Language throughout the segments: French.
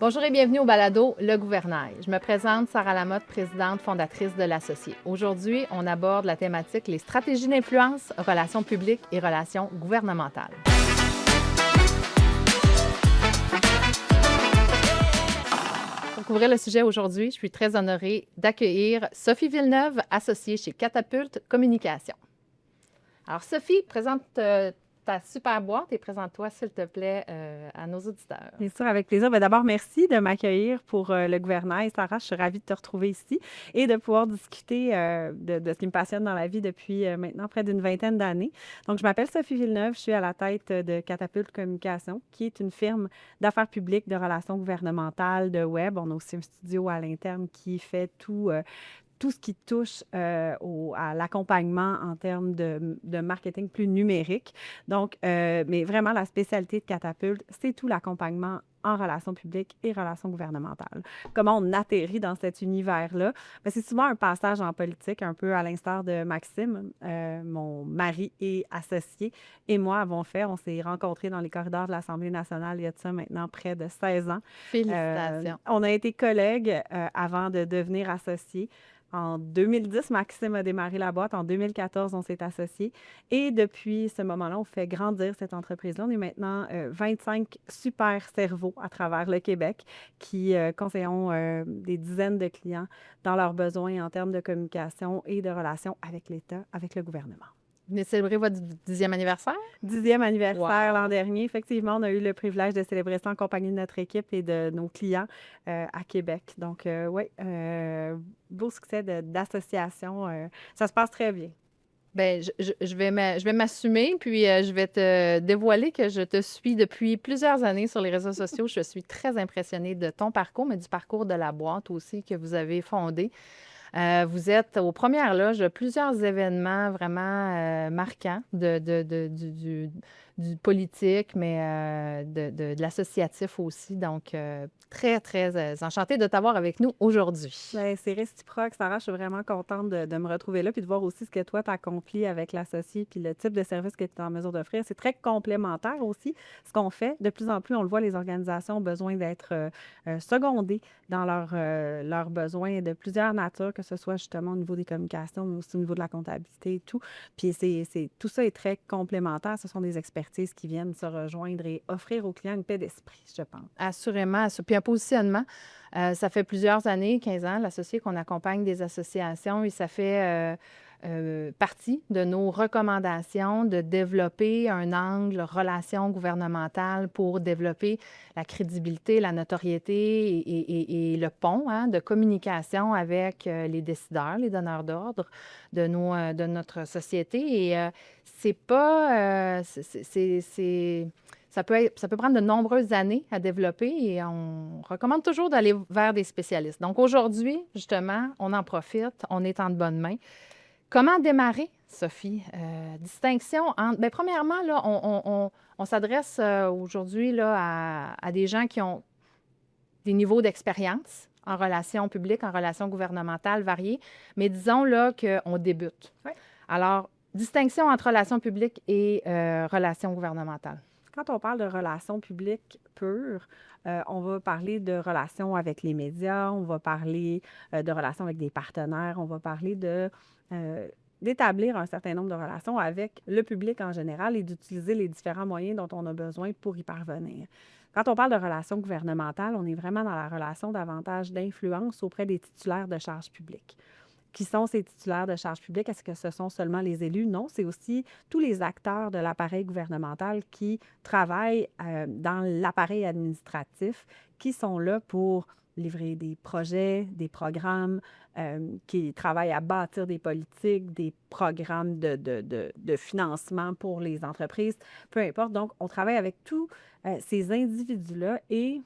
Bonjour et bienvenue au balado Le Gouvernail. Je me présente Sarah Lamotte, présidente fondatrice de l'Associé. Aujourd'hui, on aborde la thématique les stratégies d'influence, relations publiques et relations gouvernementales. Pour couvrir le sujet aujourd'hui, je suis très honorée d'accueillir Sophie Villeneuve, associée chez Catapulte Communication. Alors Sophie, présente ta super boîte et présente-toi, s'il te plaît, à nos auditeurs. Bien sûr, avec plaisir. Bien, d'abord, merci de m'accueillir pour le gouvernail. Sarah, je suis ravie de te retrouver ici et de pouvoir discuter de ce qui me passionne dans la vie depuis maintenant près d'une vingtaine d'années. Donc, je m'appelle Sophie Villeneuve, je suis à la tête de Catapulte Communication, qui est une firme d'affaires publiques, de relations gouvernementales, de web. On a aussi un studio à l'interne qui fait tout ce qui touche à l'accompagnement en termes de marketing plus numérique. Donc, mais vraiment, la spécialité de Catapulte, c'est tout l'accompagnement en relations publiques et relations gouvernementales. Comment on atterrit dans cet univers-là? Bien, c'est souvent un passage en politique, un peu à l'instar de Maxime, mon mari et associé, et moi avons fait. On s'est rencontrés dans les corridors de l'Assemblée nationale il y a de ça maintenant près de 16 ans. Félicitations. On a été collègues avant de devenir associés. En 2010, Maxime a démarré la boîte. En 2014, on s'est associés. Et depuis ce moment-là, on fait grandir cette entreprise-là. On est maintenant 25 super cerveaux à travers le Québec qui conseillons des dizaines de clients dans leurs besoins en termes de communication et de relations avec l'État, avec le gouvernement. Vous venez de célébrer votre 10e anniversaire? 10e anniversaire Wow. l'an dernier. Effectivement, on a eu le privilège de célébrer ça en compagnie de notre équipe et de nos clients à Québec. Donc, oui, beau succès d'association. Ça se passe très bien. Bien, je vais m'assumer, puis je vais te dévoiler que je te suis depuis plusieurs années sur les réseaux sociaux. Je suis très impressionnée de ton parcours, mais du parcours de la boîte aussi que vous avez fondée. Vous êtes aux premières loges de plusieurs événements vraiment marquants du politique, mais de l'associatif aussi. Donc, très, très enchantée de t'avoir avec nous aujourd'hui. Bien, c'est réciproque, Sarah. Je suis vraiment contente de me retrouver là puis de voir aussi ce que toi, tu accomplis avec l'associé puis le type de service que tu es en mesure d'offrir. C'est très complémentaire aussi, ce qu'on fait. De plus en plus, on le voit, les organisations ont besoin d'être secondées dans leurs besoins de plusieurs natures, que ce soit justement au niveau des communications, mais aussi au niveau de la comptabilité et tout. Puis tout ça est très complémentaire. Ce sont des expertises qui viennent se rejoindre et offrir aux clients une paix d'esprit, je pense. Assurément. Puis un positionnement. Ça fait plusieurs années, 15 ans, l'associé qu'on accompagne des associations et ça fait partie de nos recommandations de développer un angle relation gouvernementale pour développer la crédibilité, la notoriété et le pont de communication avec les décideurs, les donneurs d'ordre de notre société. Et c'est pas... ça peut prendre de nombreuses années à développer et on recommande toujours d'aller vers des spécialistes. Donc aujourd'hui, justement, on en profite, on est en de bonnes mains. Comment démarrer, Sophie? Distinction entre... Bien, premièrement, là, on s'adresse aujourd'hui là, à des gens qui ont des niveaux d'expérience en relations publiques, en relations gouvernementales variés, mais disons là qu'on débute. Oui. Alors, distinction entre relations publiques et relations gouvernementales. Quand on parle de relations publiques pures, on va parler de relations avec les médias, on va parler de relations avec des partenaires, on va parler d'établir un certain nombre de relations avec le public en général et d'utiliser les différents moyens dont on a besoin pour y parvenir. Quand on parle de relations gouvernementales, on est vraiment dans la relation davantage d'influence auprès des titulaires de charges publiques. Qui sont ces titulaires de charges publiques? Est-ce que ce sont seulement les élus? Non, c'est aussi tous les acteurs de l'appareil gouvernemental qui travaillent dans l'appareil administratif, qui sont là pour livrer des projets, des programmes, qui travaillent à bâtir des politiques, des programmes de financement pour les entreprises, peu importe. Donc, on travaille avec tous ces individus-là et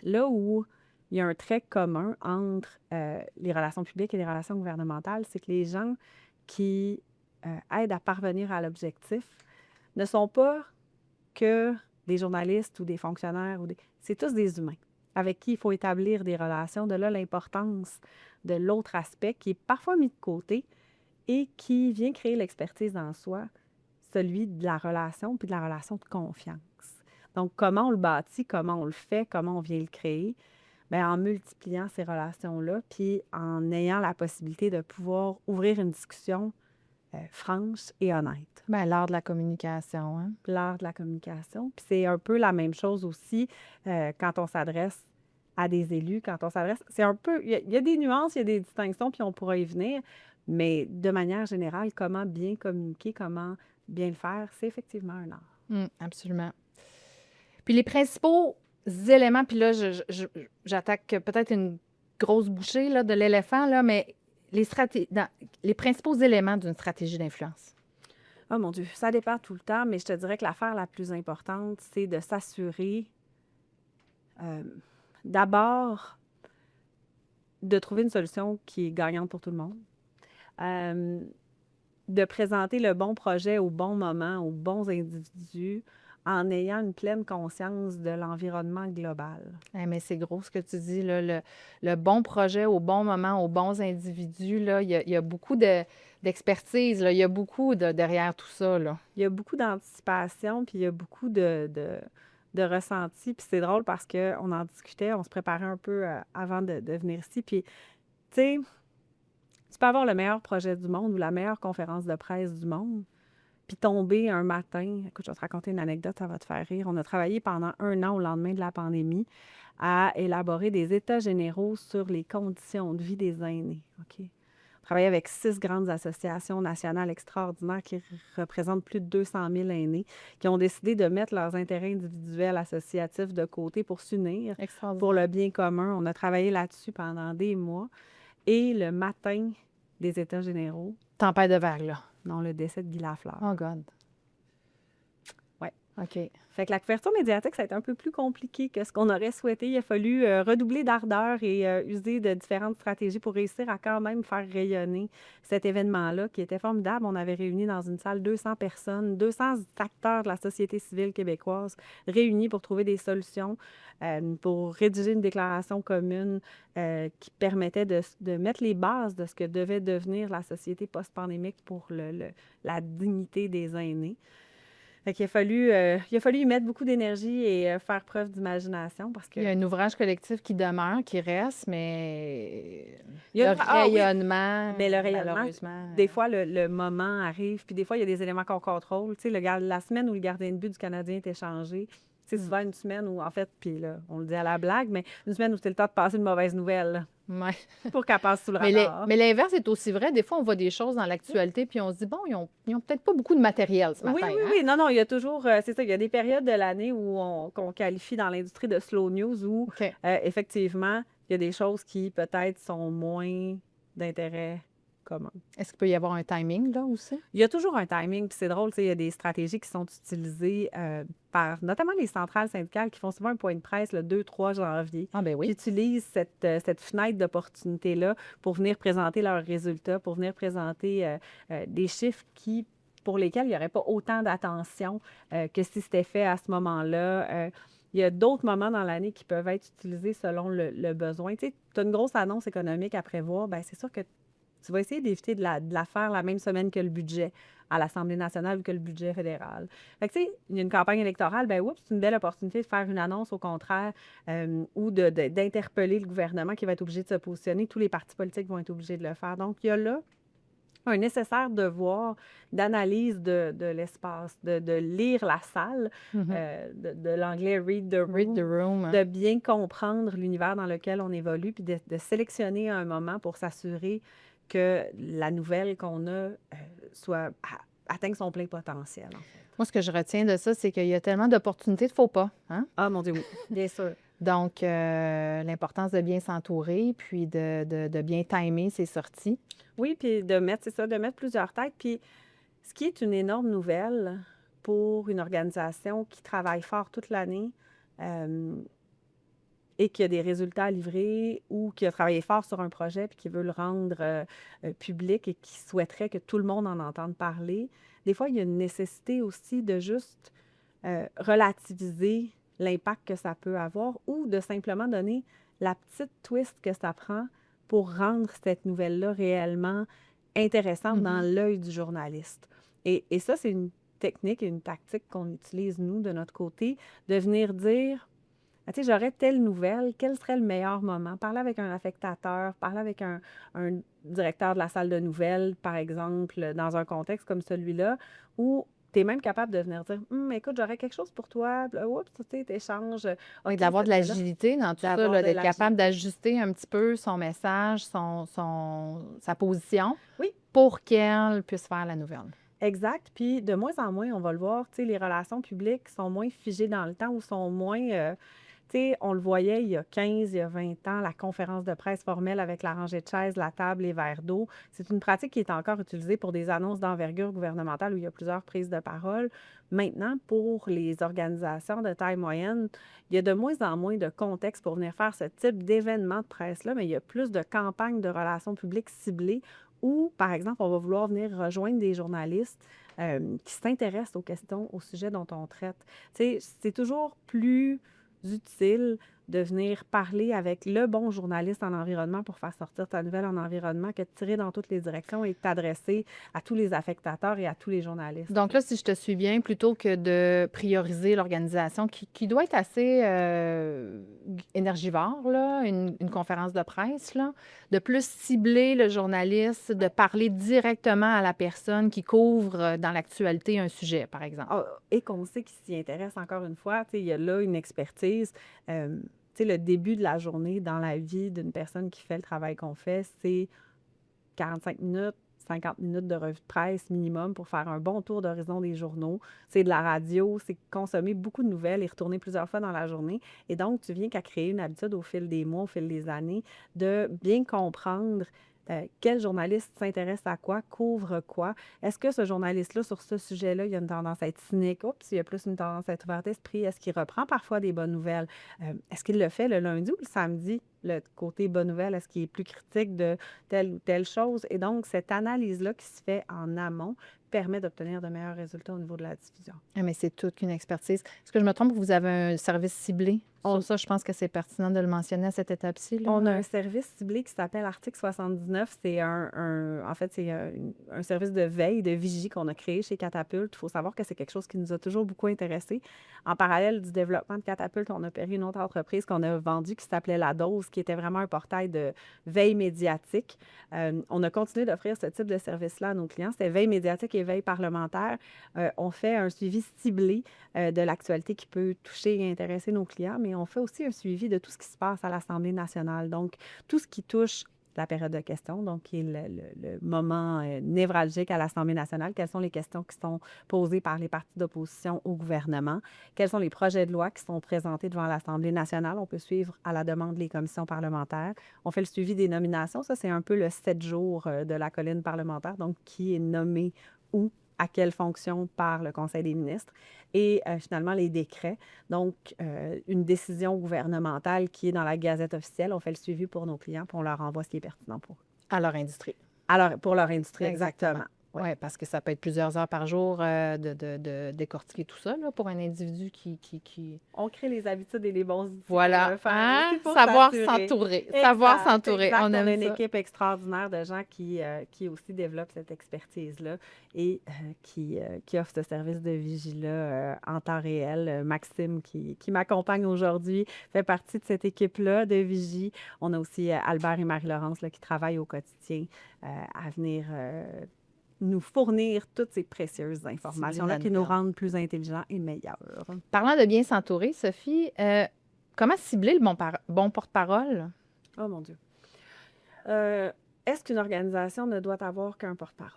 là où il y a un trait commun entre les relations publiques et les relations gouvernementales, c'est que les gens qui aident à parvenir à l'objectif ne sont pas que des journalistes ou des fonctionnaires. C'est tous des humains avec qui il faut établir des relations. De là, l'importance de l'autre aspect qui est parfois mis de côté et qui vient créer l'expertise en soi, celui de la relation puis de la relation de confiance. Donc, comment on le bâtit, comment on le fait, comment on vient le créer? Bien, en multipliant ces relations-là, puis en ayant la possibilité de pouvoir ouvrir une discussion franche et honnête. Ben, l'art de la communication, hein? L'art de la communication. Puis c'est un peu la même chose aussi quand on s'adresse à des élus, quand on s'adresse... C'est un peu... Il y a des nuances, il y a des distinctions, puis on pourra y venir, mais de manière générale, comment bien communiquer, comment bien le faire, c'est effectivement un art. Absolument. Puis les principaux éléments, puis là, j'attaque peut-être une grosse bouchée là, de l'éléphant, là, mais les principaux éléments d'une stratégie d'influence. Oh mon Dieu, ça dépend tout le temps, mais je te dirais que l'affaire la plus importante, c'est de s'assurer d'abord de trouver une solution qui est gagnante pour tout le monde, de présenter le bon projet au bon moment, aux bons individus, en ayant une pleine conscience de l'environnement global. Mais c'est gros ce que tu dis, là, le bon projet au bon moment, aux bons individus, là, il y a beaucoup d'expertise, là, il y a beaucoup derrière tout ça, là. Il y a beaucoup d'anticipation, puis il y a beaucoup de ressenti. Puis c'est drôle parce qu'on en discutait, on se préparait un peu avant de venir ici. Puis, tu sais, tu peux avoir le meilleur projet du monde ou la meilleure conférence de presse du monde, puis tomber un matin... Écoute, je vais te raconter une anecdote, ça va te faire rire. On a travaillé pendant 1 an au lendemain de la pandémie à élaborer des états généraux sur les conditions de vie des aînés. OK? On travaillait avec 6 grandes associations nationales extraordinaires qui représentent plus de 200 000 aînés, qui ont décidé de mettre leurs intérêts individuels associatifs de côté pour s'unir pour le bien commun. On a travaillé là-dessus pendant des mois. Et le matin des états généraux... Tempête de vague, là. Non, le décès de Guy Lafleur. Oh God. Oui. OK. Fait que la couverture médiatique, ça a été un peu plus compliqué que ce qu'on aurait souhaité. Il a fallu redoubler d'ardeur et user de différentes stratégies pour réussir à quand même faire rayonner cet événement-là qui était formidable. On avait réuni dans une salle 200 personnes, 200 acteurs de la société civile québécoise réunis pour trouver des solutions, pour rédiger une déclaration commune qui permettait de mettre les bases de ce que devait devenir la société post-pandémique pour la dignité des aînés. Fait qu'il a fallu y mettre beaucoup d'énergie et faire preuve d'imagination parce que... Il y a un ouvrage collectif qui demeure, qui reste, mais Il y a... le rayonnement, oui. Mais le rayonnement, malheureusement... des fois, le moment arrive, puis des fois, il y a des éléments qu'on contrôle. Tu sais, la semaine où le gardien de but du Canadien est échangé, c'est souvent une semaine où, en fait, puis là, on le dit à la blague, mais une semaine où c'est le temps de passer une mauvaise nouvelle, là, Ouais. pour qu'elle passe sous le radar. Mais l'inverse est aussi vrai. Des fois, on voit des choses dans l'actualité, puis on se dit, bon, ils ont peut-être pas beaucoup de matériel ce matin. Oui. Non, il y a toujours, c'est ça, il y a des périodes de l'année où qu'on qualifie dans l'industrie de slow news où, effectivement, il y a des choses qui peut-être sont moins d'intérêt commun. Est-ce qu'il peut y avoir un timing, là, aussi? Il y a toujours un timing, puis c'est drôle, tu sais, il y a des stratégies qui sont utilisées par notamment les centrales syndicales qui font souvent un point de presse le 2-3 janvier. Ah ben oui. Qui utilisent cette fenêtre d'opportunité-là pour venir présenter leurs résultats, pour venir présenter des chiffres pour lesquels il n'y aurait pas autant d'attention que si c'était fait à ce moment-là. Il y a d'autres moments dans l'année qui peuvent être utilisés selon le besoin. Tu sais, tu as une grosse annonce économique à prévoir, bien c'est sûr que tu vas essayer d'éviter de la faire la même semaine que le budget à l'Assemblée nationale ou que le budget fédéral. Fait que, tu sais, il y a une campagne électorale, bien, oups, c'est une belle opportunité de faire une annonce au contraire ou d'interpeller le gouvernement qui va être obligé de se positionner. Tous les partis politiques vont être obligés de le faire. Donc, il y a là un nécessaire devoir d'analyse de l'espace, de lire la salle, de l'anglais read the room, de bien comprendre l'univers dans lequel on évolue, puis de sélectionner un moment pour s'assurer que la nouvelle qu'on a atteigne son plein potentiel, en fait. Moi, ce que je retiens de ça, c'est qu'il y a tellement d'opportunités de faux pas. Hein? Ah, mon Dieu, oui, bien sûr. Donc, l'importance de bien s'entourer, puis de bien timer ses sorties. Oui, puis de mettre plusieurs têtes. Puis, ce qui est une énorme nouvelle pour une organisation qui travaille fort toute l'année et qui a des résultats à livrer ou qui a travaillé fort sur un projet puis qui veut le rendre public et qui souhaiterait que tout le monde en entende parler, des fois, il y a une nécessité aussi de juste relativiser l'impact que ça peut avoir ou de simplement donner la petite twist que ça prend pour rendre cette nouvelle-là réellement intéressante dans l'œil du journaliste. Et ça, c'est une technique et une tactique qu'on utilise, nous, de notre côté, de venir dire, ah, tu sais, j'aurais telle nouvelle, quel serait le meilleur moment? Parler avec un affectateur, parler avec un directeur de la salle de nouvelles, par exemple, dans un contexte comme celui-là, où tu es même capable de venir dire, écoute, j'aurais quelque chose pour toi. Puis là, oups, tu sais, t'échanges. Oui, OK, d'avoir de là, l'agilité dans tout ça, d'avoir là, de d'être capable l'agilité. d'ajuster un petit peu son message, sa position Oui, pour qu'elle puisse faire la nouvelle. exact. Puis de moins en moins, on va le voir, tu sais, les relations publiques sont moins figées dans le temps ou sont moins, tu sais, on le voyait il y a 15, il y a 20 ans, la conférence de presse formelle avec la rangée de chaises, la table, les verres d'eau. C'est une pratique qui est encore utilisée pour des annonces d'envergure gouvernementale où il y a plusieurs prises de parole. Maintenant, pour les organisations de taille moyenne, il y a de moins en moins de contexte pour venir faire ce type d'événement de presse-là, mais il y a plus de campagnes de relations publiques ciblées où, par exemple, on va vouloir venir rejoindre des journalistes qui s'intéressent aux questions, aux sujets dont on traite. Tu sais, c'est toujours plus utile de venir parler avec le bon journaliste en environnement pour faire sortir ta nouvelle en environnement que de tirer dans toutes les directions et de t'adresser à tous les affectateurs et à tous les journalistes. Donc là, si je te suis bien, plutôt que de prioriser l'organisation qui doit être assez énergivore, là, une conférence de presse, là, de plus cibler le journaliste, de parler directement à la personne qui couvre dans l'actualité un sujet, par exemple. Ah, et qu'on sait qu'ils s'y intéressent encore une fois, tu sais, il y a là une expertise. Tu sais, le début de la journée dans la vie d'une personne qui fait le travail qu'on fait, c'est 45 minutes, 50 minutes de revue de presse minimum pour faire un bon tour d'horizon des journaux. C'est de la radio, c'est consommer beaucoup de nouvelles et retourner plusieurs fois dans la journée. Et donc, tu viens qu'à créer une habitude au fil des mois, au fil des années, de bien comprendre quel journaliste s'intéresse à quoi, couvre quoi. Est-ce que ce journaliste-là, sur ce sujet-là, il a une tendance à être cynique? Oups, il y a plus une tendance à être ouvert d'esprit. Est-ce qu'il reprend parfois des bonnes nouvelles? Est-ce qu'il le fait le lundi ou le samedi? Le côté bonne nouvelle, est-ce qu'il est plus critique de telle ou telle chose? Et donc, cette analyse-là qui se fait en amont permet d'obtenir de meilleurs résultats au niveau de la diffusion. Ah, mais c'est toute une expertise. Est-ce que je me trompe que vous avez un service ciblé? On, Sur ça, je pense que c'est pertinent de le mentionner à cette étape-ci, là. on a un service ciblé qui s'appelle Article 79. C'est en fait, c'est un service de veille, de vigie qu'on a créé chez Catapulte. Il faut savoir que c'est quelque chose qui nous a toujours beaucoup intéressés. En parallèle du développement de Catapulte, on a opéré une autre entreprise qu'on a vendue qui s'appelait La Dose, qui était vraiment un portail de veille médiatique. On a continué d'offrir ce type de service-là à nos clients. C'était veille médiatique et veille parlementaire. On fait un suivi ciblé de l'actualité qui peut toucher et intéresser nos clients, mais on fait aussi un suivi de tout ce qui se passe à l'Assemblée nationale. Donc, tout ce qui touche la période de questions, donc qui est le moment névralgique à l'Assemblée nationale. Quelles sont les questions qui sont posées par les partis d'opposition au gouvernement? Quels sont les projets de loi qui sont présentés devant l'Assemblée nationale? On peut suivre à la demande les commissions parlementaires. On fait le suivi des nominations. Ça, c'est un peu le 7 jours de la colline parlementaire, donc qui est nommé où, à quelle fonction par le Conseil des ministres, et finalement les décrets. Donc, une décision gouvernementale qui est dans la Gazette officielle, on fait le suivi pour nos clients, puis on leur envoie ce qui est pertinent pour eux. À leur industrie. Alors, pour leur industrie, exactement. Oui, Ouais. parce que ça peut être plusieurs heures par jour de décortiquer tout ça là, pour un individu qui... On crée les habitudes et les bons outils pour Voilà, le faire hein? aussi pour Savoir s'assurer. s'entourer. Exact, Savoir s'entourer. exact. On On a aime une ça. équipe extraordinaire de gens qui aussi développent cette expertise-là et qui offre ce service de vigie-là en temps réel. Maxime, qui m'accompagne aujourd'hui, fait partie de cette équipe-là de vigie. On a aussi Albert et Marie-Laurence là, qui travaillent au quotidien à venir nous fournir toutes ces précieuses informations-là qui nous nouvelle. rendent plus intelligents et meilleurs. Parlant de bien s'entourer, Sophie, comment cibler le bon porte-parole? Oh mon Dieu. Est-ce qu'une organisation ne doit avoir qu'un porte-parole?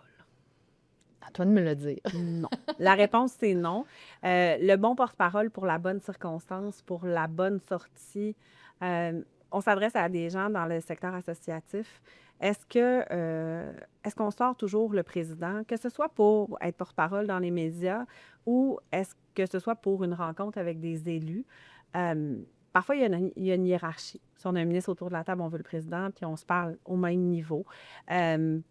À toi de me le dire. Non. La réponse, c'est non. Le bon porte-parole pour la bonne circonstance, pour la bonne sortie, on s'adresse à des gens dans le secteur associatif. Est-ce qu'on sort toujours le président, que ce soit pour être porte-parole dans les médias ou est-ce que ce soit pour une rencontre avec des élus? Parfois, il y a une hiérarchie. Si on a un ministre autour de la table, on veut le président, puis on se parle au même niveau.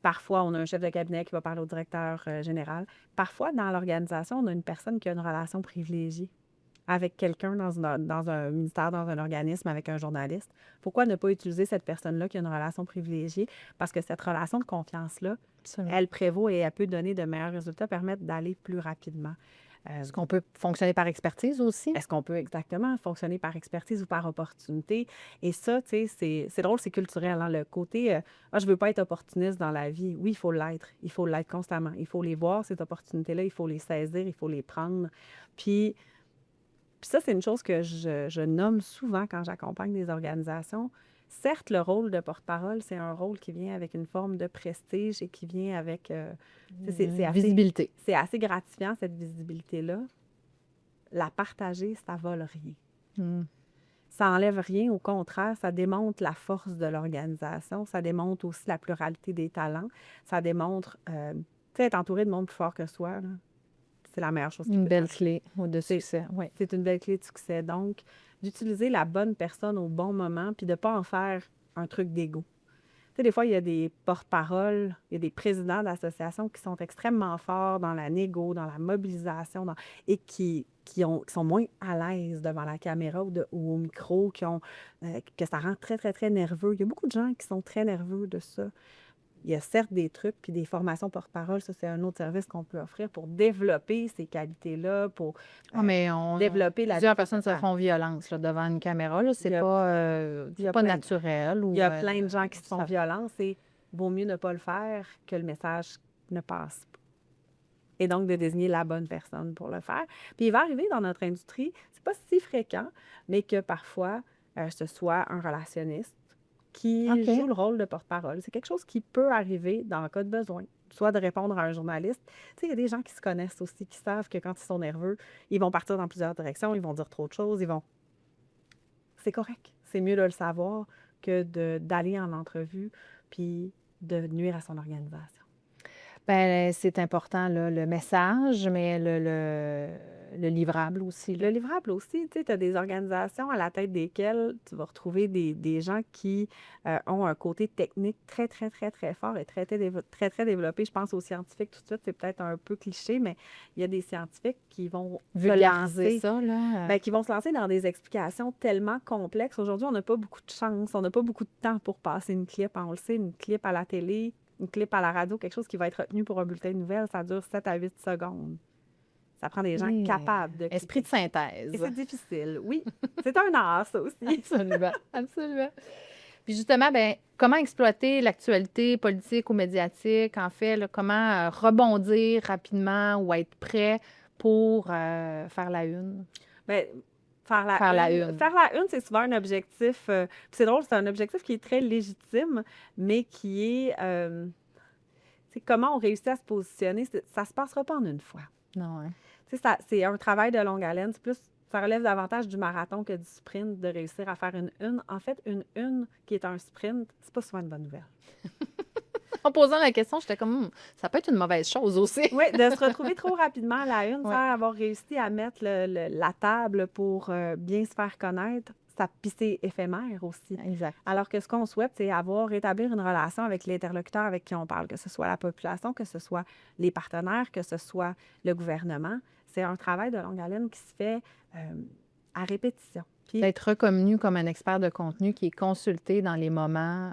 Parfois, on a un chef de cabinet qui va parler au directeur général. Parfois, dans l'organisation, on a une personne qui a une relation privilégiée avec quelqu'un dans un ministère, dans un organisme, avec un journaliste, pourquoi ne pas utiliser cette personne-là qui a une relation privilégiée? Parce que cette relation de confiance-là, Absolument. elle prévaut et elle peut donner de meilleurs résultats, permettre d'aller plus rapidement. Est-ce qu'on peut fonctionner par expertise aussi? Est-ce qu'on peut exactement fonctionner par expertise ou par opportunité? Et ça, tu sais, c'est drôle, c'est culturel, hein, le côté je veux pas être opportuniste dans la vie. Oui, il faut l'être. Il faut l'être constamment. Il faut les voir, ces opportunités-là, il faut les saisir, il faut les prendre. Puis ça, c'est une chose que je nomme souvent quand j'accompagne des organisations. Certes, le rôle de porte-parole, c'est un rôle qui vient avec une forme de prestige et qui vient avec... Visibilité. c'est assez gratifiant, cette visibilité-là. La partager, ça vole rien. Mm. Ça enlève rien, au contraire, ça démontre la force de l'organisation, ça démontre aussi la pluralité des talents, ça démontre, tu sais, être entouré de monde plus fort que soi, là, c'est la meilleure chose qui Une peut belle arriver. clé de succès, oui. C'est une belle clé de succès. Donc, d'utiliser la bonne personne au bon moment, puis de ne pas en faire un truc d'ego. Tu sais, des fois, il y a des porte-paroles, il y a des présidents d'associations qui sont extrêmement forts dans la négo, dans la mobilisation, et qui sont moins à l'aise devant la caméra ou au micro, que ça rend très, très, très nerveux. Il y a beaucoup de gens qui sont très nerveux de ça. Il y a certes des trucs, puis des formations porte-parole, ça, c'est un autre service qu'on peut offrir pour développer ces qualités-là, pour Mais développer plusieurs personnes se font violence là, devant une caméra. Là. C'est Il y a- pas naturel. Il y a plein de gens qui se font violence et vaut mieux ne pas le faire que le message ne passe pas. Et donc, de désigner la bonne personne pour le faire. Puis, il va arriver dans notre industrie, c'est pas si fréquent, mais que parfois, ce soit un relationniste qui joue le rôle de porte-parole. C'est quelque chose qui peut arriver dans le cas de besoin, soit de répondre à un journaliste. Tu sais, il y a des gens qui se connaissent aussi, qui savent que quand ils sont nerveux, ils vont partir dans plusieurs directions, ils vont dire trop de choses, c'est correct. C'est mieux de le savoir que d'aller en entrevue puis de nuire à son organisation. Bien, c'est important, là, le message, mais le livrable aussi. Le livrable aussi, tu sais, tu as des organisations à la tête desquelles tu vas retrouver des gens qui ont un côté technique très, très, très, très fort et très, très, très, très développé. Je pense aux scientifiques tout de suite, c'est peut-être un peu cliché, mais il y a des scientifiques qui vont vulgariser ça, là. Bien, qui vont se lancer dans des explications tellement complexes. Aujourd'hui, on n'a pas beaucoup de chance, on n'a pas beaucoup de temps pour passer une clip, hein, on le sait, une clip à la télé, une clip à la radio, quelque chose qui va être retenu pour un bulletin de nouvelles, ça dure 7 à 8 secondes. Ça prend des gens capables de... Esprit de synthèse. Et c'est difficile, oui. C'est un art, ça aussi. Absolument, absolument. Puis justement, bien, comment exploiter l'actualité politique ou médiatique? En fait, là, comment rebondir rapidement ou être prêt pour faire la une? Bien, faire la une. Faire la une, c'est souvent un objectif... c'est drôle, c'est un objectif qui est très légitime, mais qui est... c'est comment on réussit à se positionner. Ça se passera pas en une fois. Non, hein? Tu sais, c'est un travail de longue haleine. C'est plus, ça relève davantage du marathon que du sprint de réussir à faire une une. En fait, une une qui est un sprint, c'est pas souvent une bonne nouvelle. En posant la question, j'étais comme, ça peut être une mauvaise chose aussi. Oui, de se retrouver trop rapidement à la une sans avoir réussi à mettre la table pour bien se faire connaître. Puis c'est éphémère aussi. Exact. Alors que ce qu'on souhaite, c'est établir une relation avec l'interlocuteur avec qui on parle, que ce soit la population, que ce soit les partenaires, que ce soit le gouvernement. C'est un travail de longue haleine qui se fait à répétition. Puis, d'être reconnu comme un expert de contenu qui est consulté dans les moments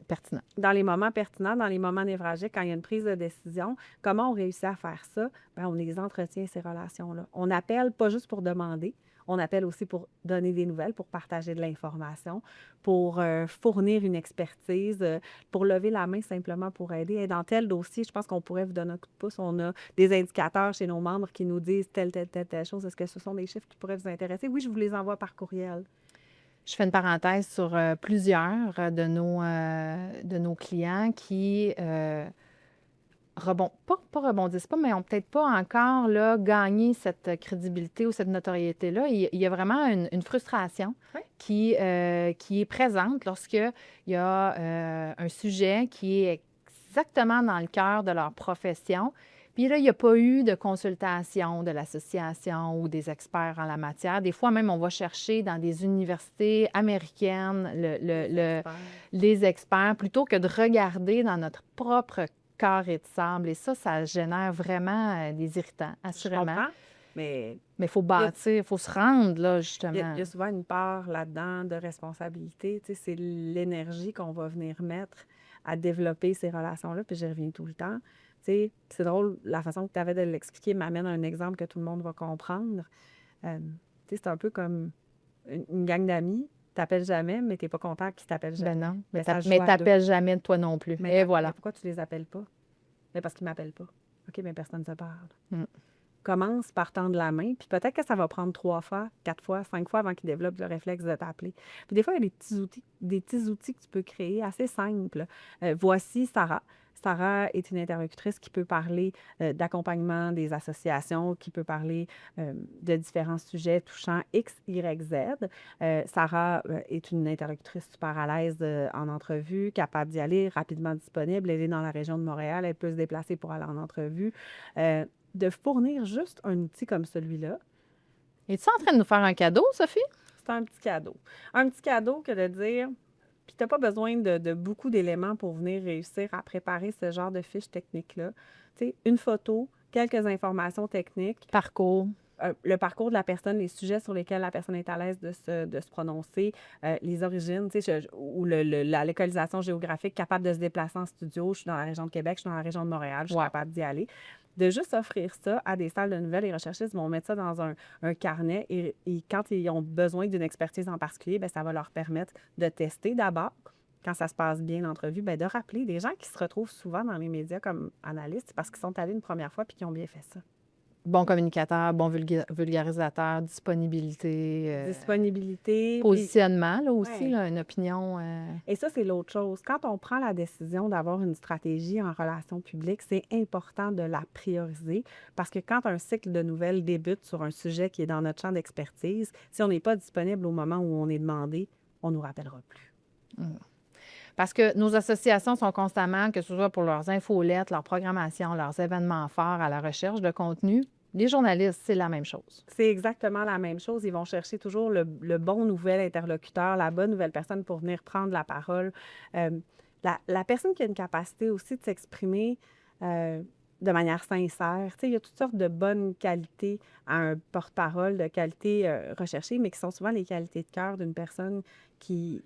pertinents. Dans les moments pertinents, dans les moments névralgiques, quand il y a une prise de décision, comment on réussit à faire ça? Bien, on les entretient, ces relations-là. On appelle pas juste pour demander, on appelle aussi pour donner des nouvelles, pour partager de l'information, pour fournir une expertise, pour lever la main simplement pour aider. Et dans tel dossier, je pense qu'on pourrait vous donner un coup de pouce. On a des indicateurs chez nos membres qui nous disent telle chose. Est-ce que ce sont des chiffres qui pourraient vous intéresser? Oui, je vous les envoie par courriel. Je fais une parenthèse sur plusieurs de nos clients qui pas rebondissent pas, mais n'ont peut-être pas encore là, gagné cette crédibilité ou cette notoriété-là. Il y a vraiment une frustration qui est présente lorsqu'il y a un sujet qui est exactement dans le cœur de leur profession. Puis là, il n'y a pas eu de consultation de l'association ou des experts en la matière. Des fois, même, on va chercher dans des universités américaines les experts plutôt que de regarder dans notre propre carré de sable. Et ça génère vraiment des irritants, assurément. Mais Mais il faut il y a, bâtir, il faut se rendre, là, il y justement. a souvent une part là-dedans de responsabilité. Tu sais, c'est l'énergie qu'on va venir mettre à développer ces relations-là, puis j'y reviens tout le temps. Tu sais, c'est drôle, la façon que tu avais de l'expliquer m'amène à un exemple que tout le monde va comprendre. Tu sais, c'est un peu comme une gang d'amis. Tu t'appelles jamais, mais tu n'es pas content qu'ils t'appellent Ben jamais. non, Ben, ça se joue mais à là. t'appelles jamais de toi non plus. Et Mais voilà. pourquoi tu les appelles pas? Mais parce qu'ils m'appellent pas. OK, mais personne ne se parle. Mm. Commence par tendre la main, puis peut-être que ça va prendre 3 fois, 4 fois, 5 fois avant qu'ils développent le réflexe de t'appeler. Puis des fois, il y a des petits outils que tu peux créer assez simples. Voici Sarah. Sarah est une interlocutrice qui peut parler d'accompagnement des associations, qui peut parler de différents sujets touchant X, Y, Z. Sarah est une interlocutrice super à l'aise en entrevue, capable d'y aller, rapidement disponible. Elle est dans la région de Montréal, elle peut se déplacer pour aller en entrevue. De fournir juste un outil comme celui-là, Es-tu en train de nous faire un cadeau, Sophie? c'est un petit cadeau. Un petit cadeau que de dire, puis tu n'as pas besoin de beaucoup d'éléments pour venir réussir à préparer ce genre de fiche technique-là. Tu sais, une photo, quelques informations techniques, Parcours. le parcours de la personne, les sujets sur lesquels la personne est à l'aise de se prononcer, les origines, tu sais, ou la localisation géographique, capable de se déplacer en studio. Je suis dans la région de Québec, je suis dans la région de Montréal, je suis Ouais. capable d'y aller. De juste offrir ça à des salles de nouvelles, les recherchistes vont mettre ça dans un carnet et quand ils ont besoin d'une expertise en particulier, bien, ça va leur permettre de tester d'abord. Quand ça se passe bien, l'entrevue, bien, de rappeler des gens qui se retrouvent souvent dans les médias comme analystes parce qu'ils sont allés une première fois puis qui ont bien fait ça. Bon communicateur, bon vulgarisateur, disponibilité, Disponibilité, puis positionnement, là aussi, ouais. là, une opinion. Et ça, c'est l'autre chose. Quand on prend la décision d'avoir une stratégie en relations publiques, c'est important de la prioriser parce que quand un cycle de nouvelles débute sur un sujet qui est dans notre champ d'expertise, si on n'est pas disponible au moment où on est demandé, on ne nous rappellera plus. Parce que nos associations sont constamment, que ce soit pour leurs infolettes, leur programmation, leurs événements forts à la recherche de contenu. Les journalistes, c'est la même chose. C'est exactement la même chose. Ils vont chercher toujours le bon nouvel interlocuteur, la bonne nouvelle personne pour venir prendre la parole. La personne qui a une capacité aussi de s'exprimer de manière sincère. Tu sais, il y a toutes sortes de bonnes qualités à un porte-parole, de qualités recherchées, mais qui sont souvent les qualités de cœur d'une personne qui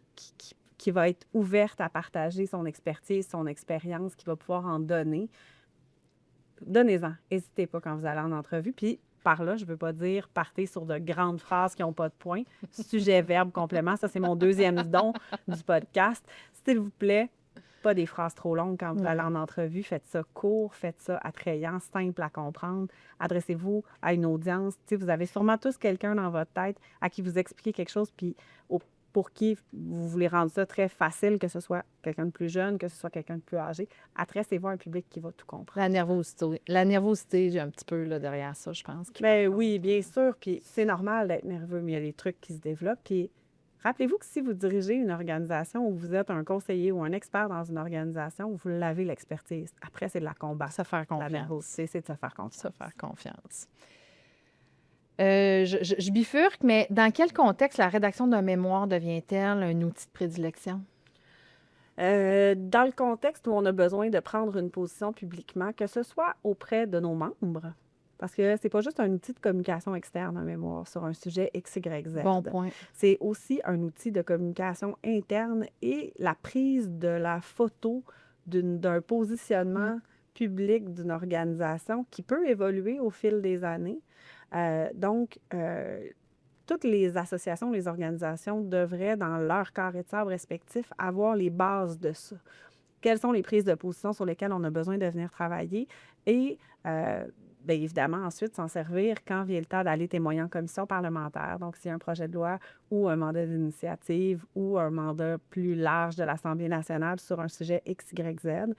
va être ouverte à partager son expertise, son expérience, qui va pouvoir en donner. Donnez-en. N'hésitez pas quand vous allez en entrevue. Puis, par là, je ne veux pas dire partez sur de grandes phrases qui n'ont pas de point. Sujet, verbe, complément. Ça, c'est mon deuxième don du podcast. S'il vous plaît, pas des phrases trop longues quand vous allez en entrevue. Faites ça court, faites ça attrayant, simple à comprendre. Adressez-vous à une audience. Tu sais, vous avez sûrement tous quelqu'un dans votre tête à qui vous expliquez quelque chose, puis pour qui vous voulez rendre ça très facile, que ce soit quelqu'un de plus jeune, que ce soit quelqu'un de plus âgé. Adressez-vous à un public qui va tout comprendre. La nervosité, j'ai un petit peu là, derrière ça, je pense. Bien oui, bien sûr. Puis c'est normal d'être nerveux, mais il y a des trucs qui se développent. Puis rappelez-vous que si vous dirigez une organisation ou vous êtes un conseiller ou un expert dans une organisation, vous l'avez l'expertise. Après, c'est de la combattre. Se faire La confiance. nervosité, c'est de se faire confiance. Se faire confiance. Je bifurque, mais dans quel contexte la rédaction d'un mémoire devient-elle un outil de prédilection? Dans le contexte où on a besoin de prendre une position publiquement, que ce soit auprès de nos membres, parce que c'est pas juste un outil de communication externe, un mémoire sur un sujet X, Y, Z. Bon point. C'est aussi un outil de communication interne et la prise de la photo d'un positionnement public d'une organisation qui peut évoluer au fil des années. Donc, toutes les associations, les organisations devraient, dans leur carré de sable respectif, avoir les bases de ça. Quelles sont les prises de position sur lesquelles on a besoin de venir travailler et, bien évidemment, ensuite s'en servir quand vient le temps d'aller témoigner en commission parlementaire. Donc, s'il y a un projet de loi ou un mandat d'initiative ou un mandat plus large de l'Assemblée nationale sur un sujet X, Y, Z,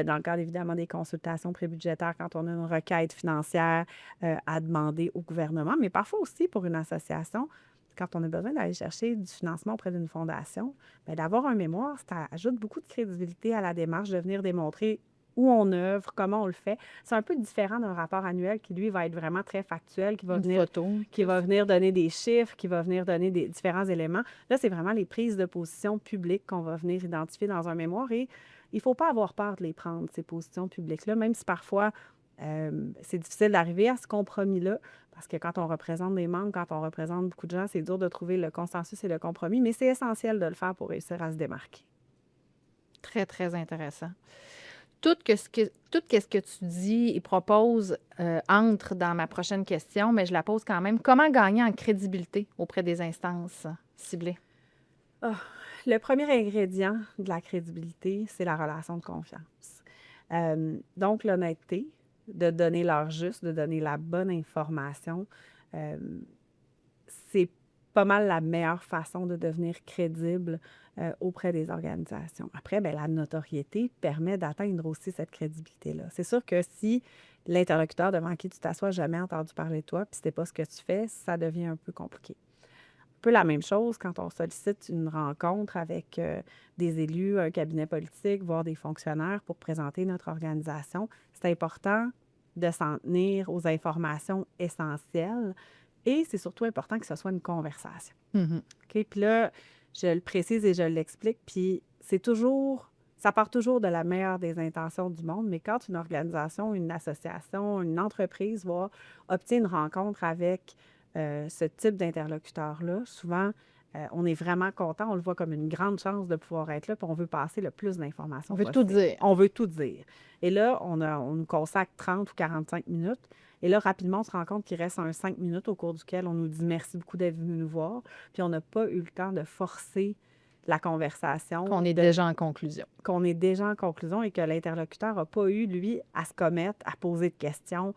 dans le cadre, évidemment, des consultations prébudgétaires quand on a une requête financière à demander au gouvernement, mais parfois aussi pour une association, quand on a besoin d'aller chercher du financement auprès d'une fondation, bien, d'avoir un mémoire, ça ajoute beaucoup de crédibilité à la démarche de venir démontrer où on œuvre, comment on le fait. C'est un peu différent d'un rapport annuel qui, lui, va être vraiment très factuel, qui va venir donner des chiffres, qui va venir donner des différents éléments. Là, c'est vraiment les prises de position publiques qu'on va venir identifier dans un mémoire et il ne faut pas avoir peur de les prendre, ces positions publiques-là, même si parfois C'est difficile d'arriver à ce compromis-là parce que quand on représente des membres, quand on représente beaucoup de gens, c'est dur de trouver le consensus et le compromis, mais c'est essentiel de le faire pour réussir à se démarquer. Très, très intéressant. Tout ce que tu dis et proposes entre dans ma prochaine question, mais je la pose quand même. Comment gagner en crédibilité auprès des instances ciblées? Ah, le premier ingrédient de la crédibilité, c'est la relation de confiance. Donc, l'honnêteté, de donner l'heure juste, de donner la bonne information, euh, c'est pas mal la meilleure façon de devenir crédible auprès des organisations. Après, bien, la notoriété permet d'atteindre aussi cette crédibilité-là. C'est sûr que si l'interlocuteur devant qui tu t'assois n'a jamais entendu parler de toi, puis c'était pas ce que tu fais, ça devient un peu compliqué. Un peu la même chose quand on sollicite une rencontre avec des élus, un cabinet politique, voire des fonctionnaires pour présenter notre organisation. C'est important de s'en tenir aux informations essentielles et c'est surtout important que ce soit une conversation. Mhm. OK? Puis là, je le précise et je l'explique, puis ça part toujours de la meilleure des intentions du monde, mais quand une organisation, une association, une entreprise obtient une rencontre avec ce type d'interlocuteur-là, souvent, on est vraiment content, on le voit comme une grande chance de pouvoir être là, puis on veut passer le plus d'informations On veut tout possible. dire. On veut tout dire. Et là, on nous consacre 30 ou 45 minutes. Et là, rapidement, on se rend compte qu'il reste un 5 minutes au cours duquel on nous dit merci beaucoup d'être venu nous voir. Puis on n'a pas eu le temps de forcer la conversation. Qu'on est déjà en conclusion. Qu'on est déjà en conclusion et que l'interlocuteur n'a pas eu, lui, à se commettre, à poser de questions.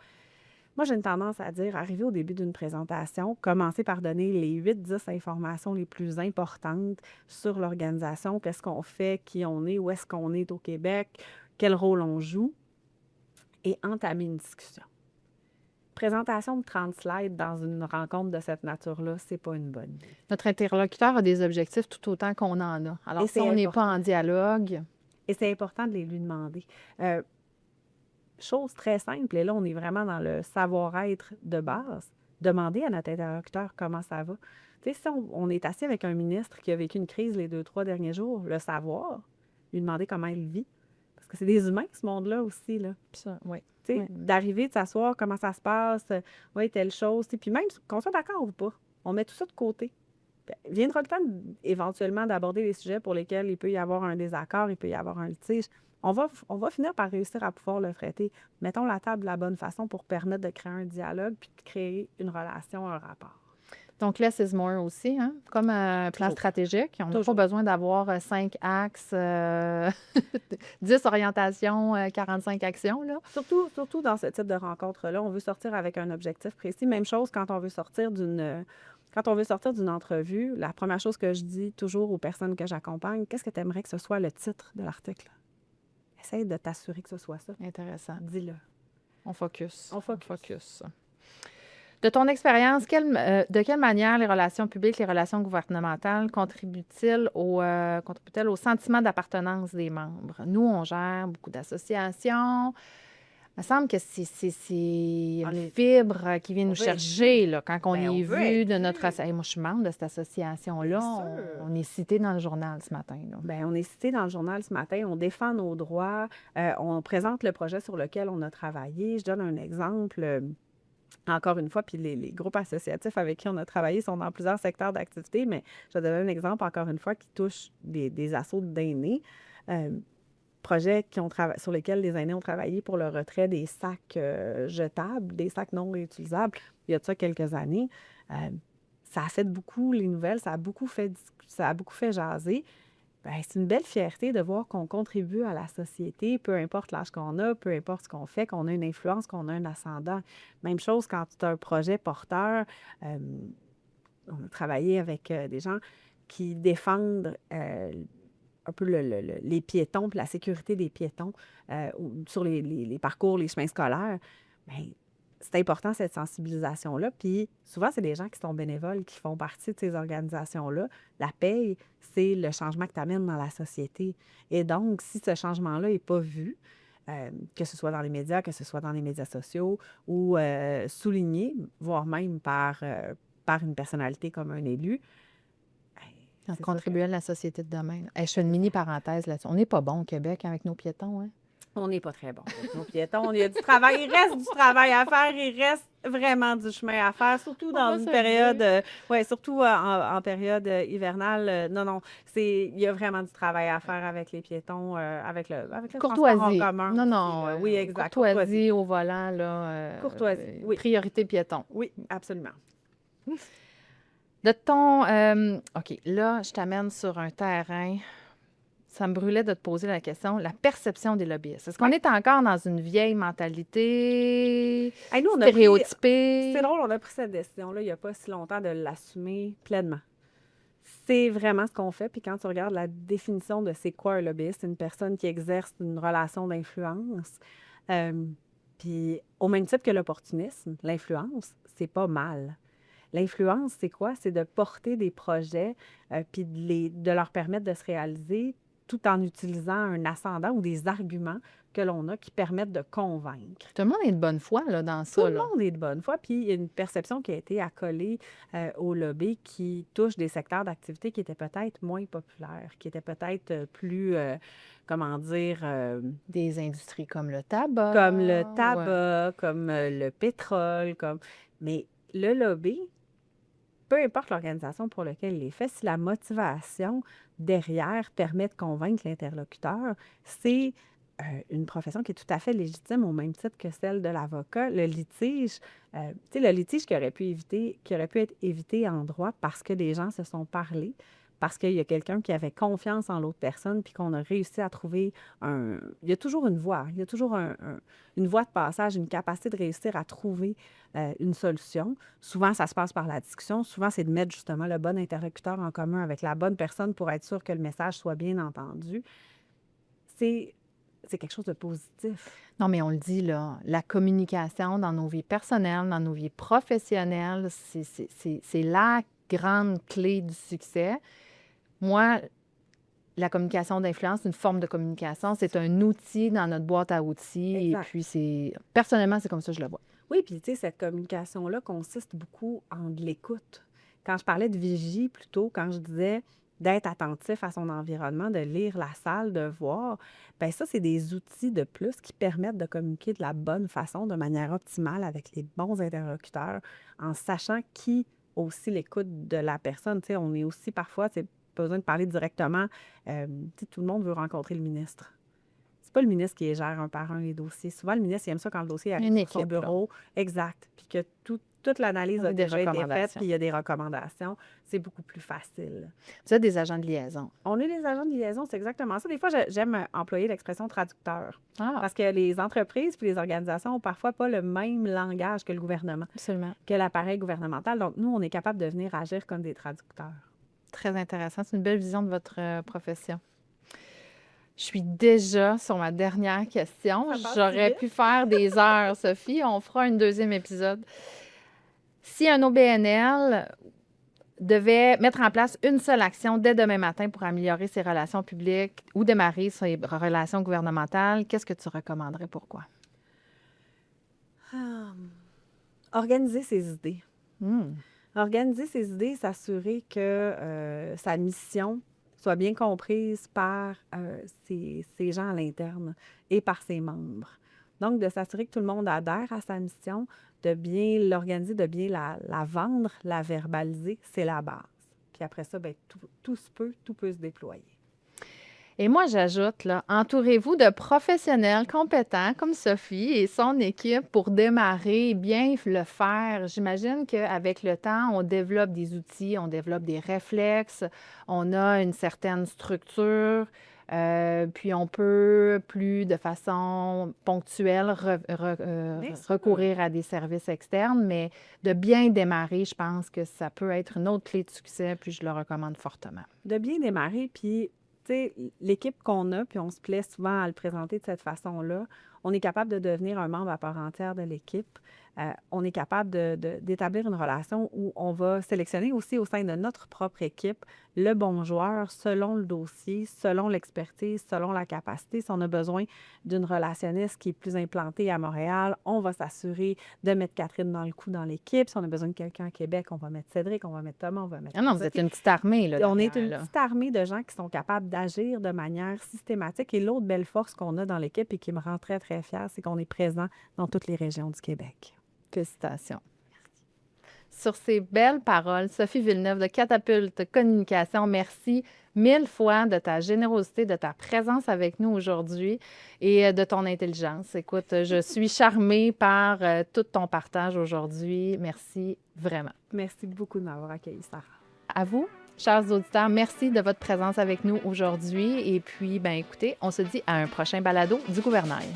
Moi, j'ai une tendance à dire, arriver au début d'une présentation, commencer par donner les 8-10 informations les plus importantes sur l'organisation, qu'est-ce qu'on fait, qui on est, où est-ce qu'on est au Québec, quel rôle on joue, et entamer une discussion. Présentation de 30 slides dans une rencontre de cette nature-là, c'est pas une bonne idée. Notre interlocuteur a des objectifs tout autant qu'on en a. Alors, si on n'est pas en dialogue... Et c'est important de les lui demander. Chose très simple, et là, on est vraiment dans le savoir-être de base. Demander à notre interlocuteur comment ça va. Tu sais, si on est assis avec un ministre qui a vécu une crise les 2-3 derniers jours, le savoir, lui demander comment il vit. Parce que c'est des humains, ce monde-là aussi, là. Ça, oui. Tu sais, d'arriver, de s'asseoir, comment ça se passe, oui, telle chose. Puis même, qu'on soit d'accord ou pas, on met tout ça de côté. Puis, viendra le temps éventuellement d'aborder les sujets pour lesquels il peut y avoir un désaccord, il peut y avoir un litige. On va finir par réussir à pouvoir le traiter. Mettons la table de la bonne façon pour permettre de créer un dialogue puis de créer une relation, un rapport. Donc, less is more aussi, hein? Comme un plan stratégique. On n'a pas besoin d'avoir 5 axes, 10 orientations, 45 actions, là. Surtout dans ce type de rencontre-là, on veut sortir avec un objectif précis. Même chose quand on veut sortir d'une entrevue, la première chose que je dis toujours aux personnes que j'accompagne, qu'est-ce que tu aimerais que ce soit le titre de l'article? Essaye de t'assurer que ce soit ça. Intéressant. Dis-le. On focus. On focus. De ton expérience, de quelle manière les relations publiques, les relations gouvernementales contribuent-elles au sentiment d'appartenance des membres? Nous, on gère beaucoup d'associations. Il me semble que c'est une fibre qui vient nous chercher là, quand on est vu de notre... Hey, moi, je suis membre de cette association-là. On est cité dans le journal ce matin. Bien, on est cité dans le journal ce matin. On défend nos droits. On présente le projet sur lequel on a travaillé. Je donne un exemple. Encore une fois, puis les groupes associatifs avec qui on a travaillé sont dans plusieurs secteurs d'activité, mais je vais donner un exemple, encore une fois, qui touche des assos d'aînés. Projets sur lesquels les aînés ont travaillé pour le retrait des sacs jetables, des sacs non réutilisables, il y a de ça quelques années. Ça a fait beaucoup les nouvelles, ça a beaucoup fait jaser. Bien, c'est une belle fierté de voir qu'on contribue à la société, peu importe l'âge qu'on a, peu importe ce qu'on fait, qu'on a une influence, qu'on a un ascendant. Même chose quand tu as un projet porteur. On a travaillé avec des gens qui défendent un peu les piétons puis la sécurité des piétons sur les parcours, les chemins scolaires. Bien, c'est important, cette sensibilisation-là. Puis souvent, c'est des gens qui sont bénévoles, qui font partie de ces organisations-là. La paye, c'est le changement que tu amènes dans la société. Et donc, si ce changement-là n'est pas vu, que ce soit dans les médias, que ce soit dans les médias sociaux, ou souligné, voire même par une personnalité comme un élu, contribuer à la société de demain. Hey, je fais une mini parenthèse là-dessus. On n'est pas bon au Québec avec nos piétons, hein? On n'est pas très bon avec nos piétons. Il y a du travail, il reste du travail à faire, il reste vraiment du chemin à faire, surtout On dans va une se le période, dire. ouais, surtout en période hivernale. Non, non, il y a vraiment du travail à faire avec les piétons, avec le transport en Courtoisie. commun Non, aussi, non, là. Oui, exact, courtoisie. courtoisie au volant, là, Courtoisie, oui, priorité piéton. oui, absolument. De ton, OK, là, je t'amène sur un terrain. Ça me brûlait de te poser la question, la perception des lobbyistes. Est-ce qu'on Oui. est encore dans une vieille mentalité Hey, nous, c'est stéréotypée? drôle, on a pris cette décision-là il n'y a pas si longtemps de l'assumer pleinement. C'est vraiment ce qu'on fait. Puis quand tu regardes la définition de c'est quoi un lobbyiste, c'est une personne qui exerce une relation d'influence. Euh, Puis au même titre que l'opportunisme, l'influence, c'est pas mal. L'influence, c'est quoi? C'est de porter des projets puis de leur permettre de se réaliser tout en utilisant un ascendant ou des arguments que l'on a qui permettent de convaincre. Tout le monde est de bonne foi là, dans Tout ça, le là. monde est de bonne foi, puis il y a une perception qui a été accolée au lobby qui touche des secteurs d'activité qui étaient peut-être moins populaires, qui étaient peut-être plus, comment dire, Des industries comme le comme le tabac. tabac, comme le pétrole, comme... Mais le lobby, peu importe l'organisation pour laquelle il est fait, si la motivation derrière permet de convaincre l'interlocuteur, c'est une profession qui est tout à fait légitime au même titre que celle de l'avocat. Le litige, tu sais, le litige qui aurait pu être évité en droit parce que des gens se sont parlé, parce qu'il y a quelqu'un qui avait confiance en l'autre personne, puis qu'on a réussi à trouver un... Il y a toujours une voie, il y a toujours une voie de passage, une capacité de réussir à trouver une solution. Souvent, ça se passe par la discussion. Souvent, c'est de mettre justement le bon interlocuteur en commun avec la bonne personne pour être sûr que le message soit bien entendu. C'est quelque chose de positif. Non, mais on le dit, là, la communication dans nos vies personnelles, dans nos vies professionnelles, c'est la grande clé du succès. Moi, la communication d'influence, c'est une forme de communication. C'est un outil dans notre boîte à outils. Exact. Et puis, personnellement, c'est comme ça que je le vois. Oui, puis tu sais, cette communication-là consiste beaucoup en de l'écoute. Quand je parlais de vigie plutôt, quand je disais d'être attentif à son environnement, de lire la salle, de voir, bien ça, c'est des outils de plus qui permettent de communiquer de la bonne façon, de manière optimale avec les bons interlocuteurs, en sachant qui aussi l'écoute de la personne. Tu sais, on est aussi parfois, c'est pas besoin de parler directement. Tu sais, tout le monde veut rencontrer le ministre. C'est pas le ministre qui gère un par un les dossiers. Souvent, le ministre, il aime ça quand le dossier arrive Une sur son équipe, là. bureau. Exact. Puis que toute l'analyse a Avec des déjà été faite, recommandations. puis il y a des recommandations. C'est beaucoup plus facile. Vous êtes des agents de liaison. On est des agents de liaison, c'est exactement ça. Des fois, j'aime employer l'expression traducteur. Ah, Parce que les entreprises puis les organisations ont parfois pas le même langage que le gouvernement, absolument. que l'appareil gouvernemental. Donc, nous, on est capable de venir agir comme des traducteurs. Très intéressant. C'est une belle vision de votre profession. Je suis déjà sur ma dernière question. Ça passe J'aurais vite. pu faire des heures, Sophie. On fera un deuxième épisode. Si un OBNL devait mettre en place une seule action dès demain matin pour améliorer ses relations publiques ou démarrer ses relations gouvernementales, qu'est-ce que tu recommanderais? Pourquoi? Organiser ses idées. Hmm. Organiser ses idées, s'assurer que sa mission soit bien comprise par ses gens à l'interne et par ses membres. Donc, de s'assurer que tout le monde adhère à sa mission, de bien l'organiser, de bien la vendre, la verbaliser, c'est la base. Puis après ça, bien, tout peut se déployer. Et moi, j'ajoute, là, entourez-vous de professionnels compétents comme Sophie et son équipe pour démarrer et bien le faire. J'imagine qu'avec le temps, on développe des outils, on développe des réflexes, on a une certaine structure, puis on peut plus de façon ponctuelle Bien sûr. recourir à des services externes, mais de bien démarrer, je pense que ça peut être une autre clé de succès, puis je le recommande fortement. De bien démarrer, puis tu sais, l'équipe qu'on a, puis on se plaît souvent à le présenter de cette façon-là, on est capable de devenir un membre à part entière de l'équipe. On est capable d'établir une relation où on va sélectionner aussi au sein de notre propre équipe le bon joueur selon le dossier, selon l'expertise, selon la capacité. Si on a besoin d'une relationniste qui est plus implantée à Montréal, on va s'assurer de mettre Catherine dans le coup dans l'équipe. Si on a besoin de quelqu'un à Québec, on va mettre Cédric, on va mettre Thomas, on va mettre... Ah non, vous êtes une petite armée, là, On est derrière, une là. petite armée de gens qui sont capables d'agir de manière systématique. Et l'autre belle force qu'on a dans l'équipe et qui me rend très, très fière, c'est qu'on est présent dans toutes les régions du Québec. Félicitations. Sur ces belles paroles, Sophie Villeneuve de Catapulte Communication, merci 1000 fois de ta générosité, de ta présence avec nous aujourd'hui et de ton intelligence. Écoute, je suis charmée par tout ton partage aujourd'hui. Merci vraiment. Merci beaucoup de m'avoir accueillie, Sarah. À vous, chers auditeurs, merci de votre présence avec nous aujourd'hui. Et puis, ben écoutez, on se dit à un prochain balado du Gouvernail.